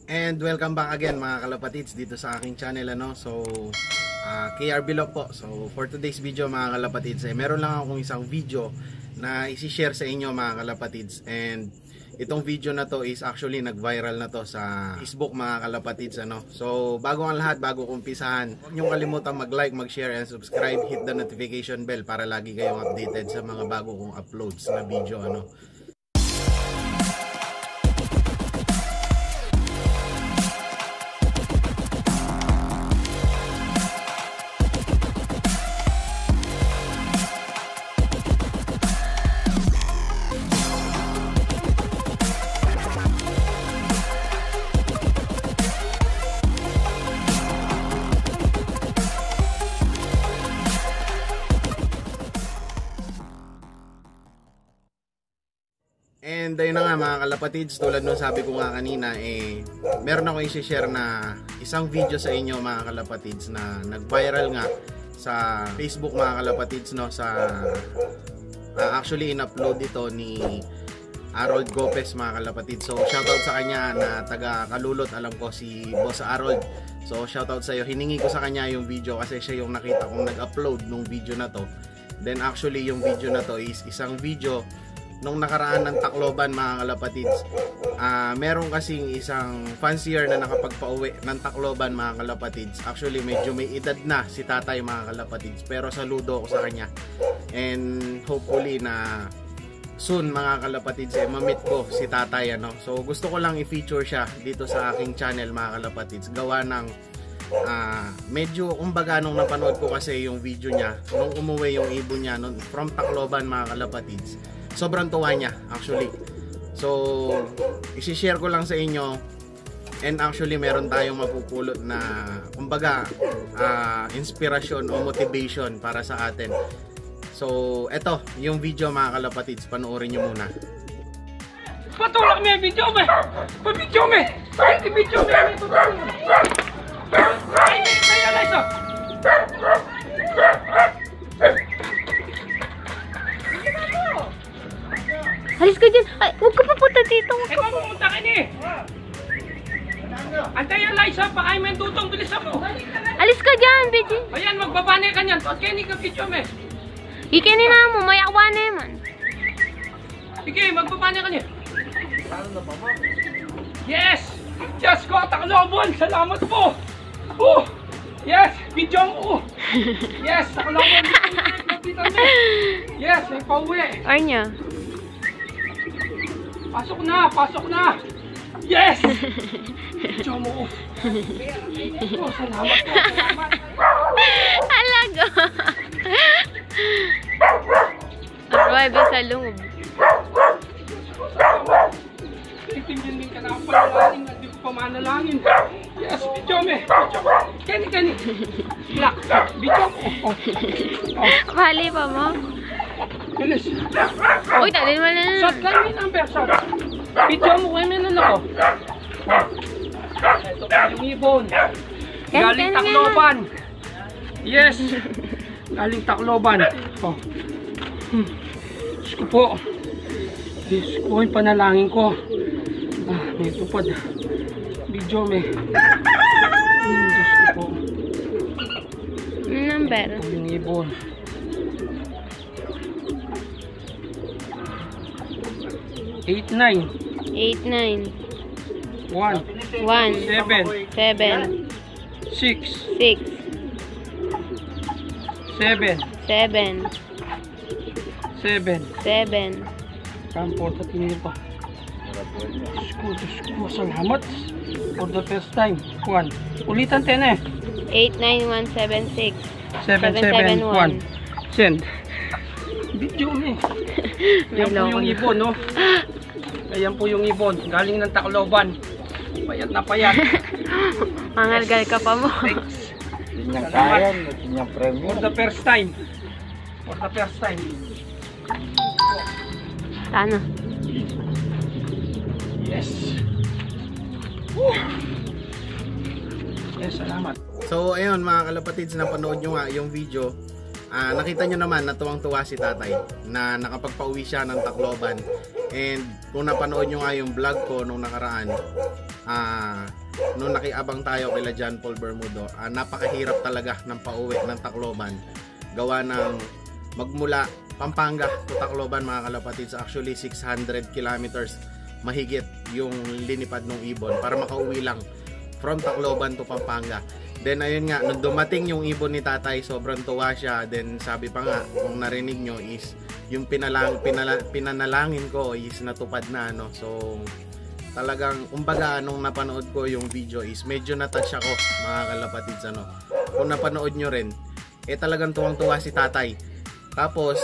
And welcome back again mga kalapatids dito sa aking channel So KR Bilog po. So for today's video mga kalapatids meron lang akong isang video na isi-share sa inyo mga kalapatids. And itong video na to is actually nag-viral na to sa Facebook mga kalapatids So bago ang lahat, bago kumpisahan, huwag niyong kalimutan mag-like, mag-share and subscribe. Hit the notification bell para lagi kayong updated sa mga bago kong uploads na video And ayun na nga mga kalapatids, tulad nung sabi ko nga kanina meron ako i-share na isang video sa inyo mga kalapatids na nag-viral nga sa Facebook mga kalapatids actually in-upload ito ni Harold Gopez mga kalapatids. So shoutout sa kanya na taga Kalulot, alam ko si Boss Harold. So shoutout sa iyo. Hiningi ko sa kanya yung video kasi siya yung nakita kong nag-upload nung video na to. Then actually yung video na to is isang video nung nakaraan ng Tacloban mga kalapatids. Meron kasing isang fancier na nakapagpauwi ng Tacloban mga kalapatids. Actually medyo may edad na si tatay mga kalapatids, pero saludo ako sa kanya. And hopefully na soon mga kalapatids ma-meet ko si tatay So gusto ko lang i-feature siya dito sa aking channel mga kalapatids. Gawa ng medyo kumbaga nung napanood ko kasi yung video niya nung umuwi yung ibon niya from Tacloban mga kalapatids, sobrang tuwa niya actually. So i-share ko lang sa inyo, and actually meron tayong mapupulot na kumbaga inspirasyon o motivation para sa atin. So eto yung video mga kalapatids, panoorin nyo muna. Patulak mo yung video mo! Pabidyo mo! Hindi video mo! Ay, Liza! Alis ka dyan! Ay, huwag ka papunta dito! Ikaw pumunta ka ni! Antay yung Liza! Baka yung mentutong bilisan mo! Alis ka dyan, Biji! Ayan, magbabanay ka niyan! Tot Kenny ka video mo! Ikini na mo, mayakwa na yaman! Sige, magbabanay ka niyan! Yes! Diyos ko! Tacloban! Salamat po! Oh! Yes! Video mo! Yes! Tacloban! Yes! May pauwi! Arnya! Pasok na! Pasok na! Yes! Video mo! Oh, salamat po! Salamat! Alaga! Arrive sa loob. Itindihin ka na ang panalangin at di ko pa manalangin. Yes! Video mo! Kenny! Black! Video mo! Bali pa mo? Bilis! Uy, talin mo na. Shot lang yung number, shot. Video mo kayo na ako. Ito pa yung ibon. Galing Tacloban. Yes. Galing Tacloban. Oh. Diyos ko po. Diyos ko yung panalangin ko. May tupad. Video me. Diyos ko po. Number. Ito yung ibon. 8-9 1 7 6 7 Kampo sa tingin pa. Diyos ko, salamat for the first time. 1 ulitan 10 89176 771 send video me. Yan po yung ibon Ayan po yung ibon galing ng Tacloban. Payat na payat. Mangalgal ka pa mo. Thanks. Salamat For the first time. Sana. Yes. Yes, salamat. So ayun mga kalapatids, napanood nyo nga yung video. Nakita nyo naman na tuwang-tuwa si tatay na nakapagpauwi siya ng Tacloban. And kung napanood nyo nga yung vlog ko nung nakaraan, nung nakiabang tayo kila John Paul Bermudo, napakahirap talaga ng pauwi ng Tacloban. Gawa ng magmula Pampanga to Tacloban mga kalapatids, actually 600 kilometers mahigit yung linipad ng ibon para makauwi lang from Tacloban to Pampanga. Then ayun nga, nung dumating yung ibon ni tatay, sobrang tuwa siya. Then sabi pa nga, kung narinig nyo is yung pinanalangin ko is natupad na, no? So talagang umbaga nung napanood ko yung video is medyo natouch ako mga kalapatids, ano. Kung napanood nyo rin, talagang tuwang-tuwa si tatay. Tapos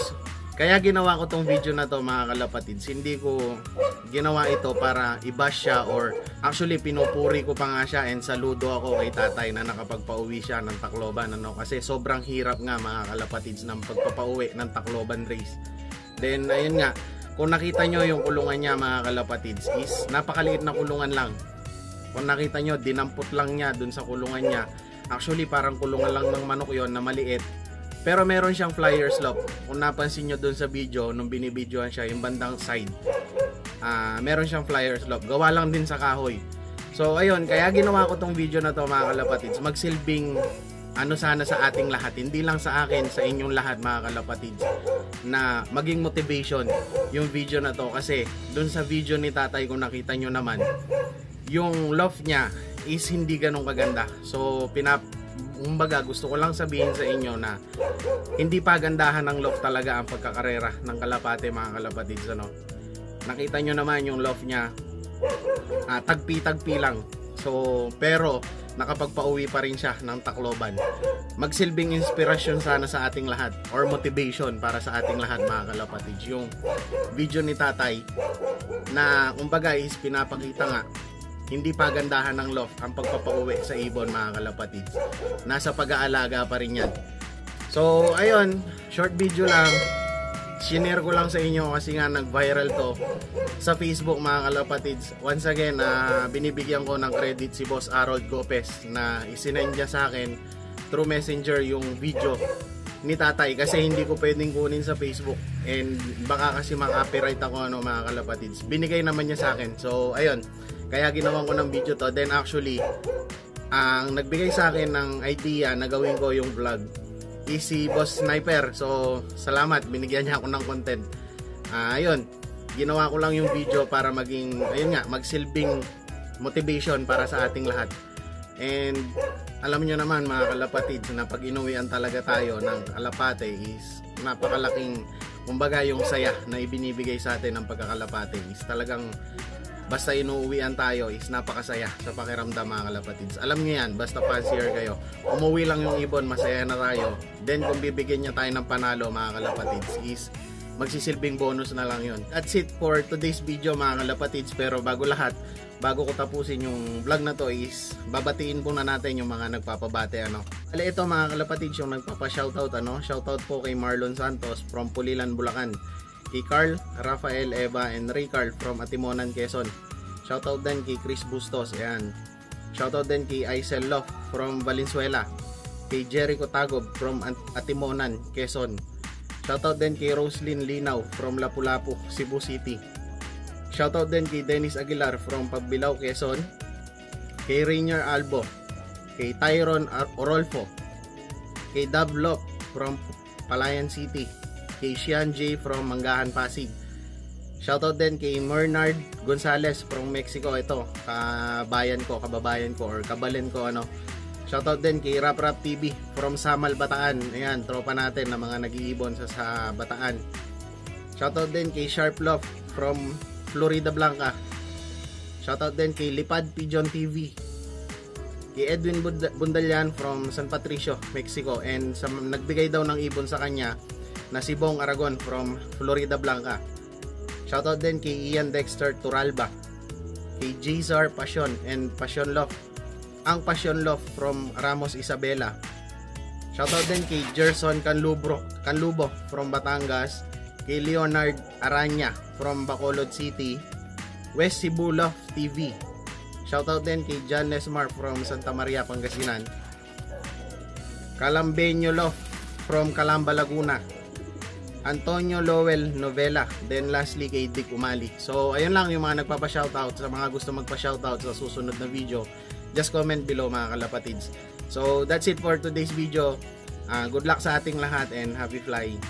kaya ginawa ko tong video na to mga kalapatids, hindi ko ginawa ito para i-bash siya, or actually pinupuri ko pa nga siya and saludo ako kay tatay na nakapagpauwi siya ng Tacloban, ano, kasi sobrang hirap nga mga kalapatids ng pagpapauwi ng Tacloban race. Then ayun nga, kung nakita nyo yung kulungan niya mga kalapatids is napakaliit na kulungan lang. Kung nakita nyo, dinampot lang niya dun sa kulungan niya. Actually parang kulungan lang ng manok yon na maliit. Pero meron siyang flyer slope. Kung napansin nyo dun sa video, nung binibidyoan siya, yung bandang side, meron siyang flyer slope. Gawa lang din sa kahoy. So ayun, kaya ginawa ko tong video na to mga kalapatids. Magsilbing ano sana sa ating lahat. Hindi lang sa akin, sa inyong lahat mga kalapatids. Na maging motivation yung video na to. Kasi dun sa video ni tatay, kung nakita nyo naman, yung loft niya is hindi ganun kaganda. So kumbaga gusto ko lang sabihin sa inyo na hindi pa gandahan ng loft talaga ang pagkakarera ng kalapate mga kalapatids, ano. Nakita nyo naman yung loft niya, tagpi-tagpi lang. So pero nakapagpauwi pa rin siya ng Tacloban. Magsilbing inspirasyon sana sa ating lahat, or motivation para sa ating lahat mga kalapatids, yung video ni tatay na kumbaga is pinapakita nga hindi pa gandahan ng loft ang pagpapauwi sa ibon mga kalapatids. Nasa pag-aalaga pa rin yan. So ayun, short video lang. Shinare ko lang sa inyo kasi nga nag-viral to sa Facebook mga kalapatids. Once again, binibigyan ko ng credit si Boss Harold Gopez na isinend niya sa akin through Messenger yung video ni tatay, kasi hindi ko pwedeng kunin sa Facebook and baka kasi mag-copyright ako, ano mga kalapatids. Binigay naman niya sa akin. So ayun, kaya ginawan ko ng video to. Then actually, ang nagbigay sa akin ng idea na gawin ko yung vlog is si Boss Sniper. So salamat, binigyan niya ako ng content. Ayun, ginawa ko lang yung video para maging, ayun nga, magsilbing motivation para sa ating lahat. And alam nyo naman mga kalapatids na pag inuwian talaga tayo ng kalapate is napakalaking, kumbaga yung saya na ibinibigay sa atin ng pagkakalapate is talagang basta inuuwian tayo is napakasaya sa pakiramdam mga kalapatids. Alam nyo yan, basta fancier kayo, umuwi lang yung ibon, masaya na tayo. Then kung bibigyan niya tayo ng panalo mga kalapatids is magsisilbing bonus na lang yun. That's it for today's video mga kalapatids. Pero bago lahat, bago ko tapusin yung vlog na to is babatiin po na natin yung mga nagpapabate, ano. Kaya ito mga kalapatids yung nagpapa-shoutout, ano. Shoutout po kay Marlon Santos from Pulilan, Bulacan. Kay Carl, Rafael, Eva, and Ray Carl from Atimonan, Quezon. Shoutout din kay Chris Bustos, ayan. Shoutout din kay Aisel Lof from Valenzuela. Kay Jericho Tagob from Atimonan, Quezon. Shoutout din kay Roslyn Linaw from Lapu-Lapu, Cebu City. Shoutout din kay Dennis Aguilar from Pagbilao, Quezon. Kay Rainier Albo. Kay Tyron Orolfo. Kay Dab Lop from Palayan City. Kay Sian J from Manggahan, Pasig. Shoutout din kay Bernard Gonzalez from Mexico. Ito, kababayan ko or kabalen ko, ano. Shoutout din kay Rap Rap TV from Samal, Bataan. Ayan, tropa natin na mga nag-iibon sa Bataan. Shoutout din kay Sharp Love from Florida Blanca. Shoutout din kay Lipad Pigeon TV. Kay Edwin Bundalian from San Patricio, Mexico. And nagbigay daw ng ibon sa kanya na si Bong Aragon from Florida Blanca. Shoutout din kay Ian Dexter Turalba. Kay Jzar Passion and Passion Love. Ang Passion Love from Ramos Isabela. Shoutout din kay Gerson Canlubo from Batangas. Kay Leonard Aranya from Bacolod City. West Cebu Love TV. Shoutout din kay John Nesmar from Santa Maria, Pangasinan. Calambeño Love from Calamba, Laguna. Antonio Lowell Novela, then lastly kay Dick Umali. So ayun lang yung mga nagpapa-shoutout. Sa mga gusto magpa-shoutout sa susunod na video, just comment below mga kalapatids. So that's it for today's video. Good luck sa ating lahat and happy flying.